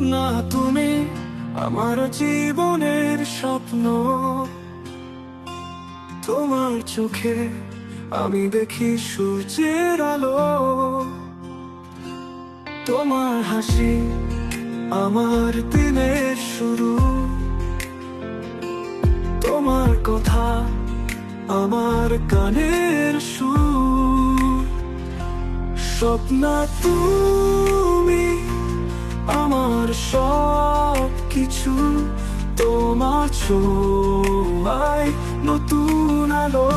না তুমি আমার জীবনের স্বপ্ন। তোমার চোখে আমি দেখি সূর্যের আলো, তোমার হাসি আমার দিনের শুরু, তোমার কথা আমার গানের সুর। স্বপ্না তুমি আমার সব কিছু, তোমার ছোঁয়ায় নতুন আলো।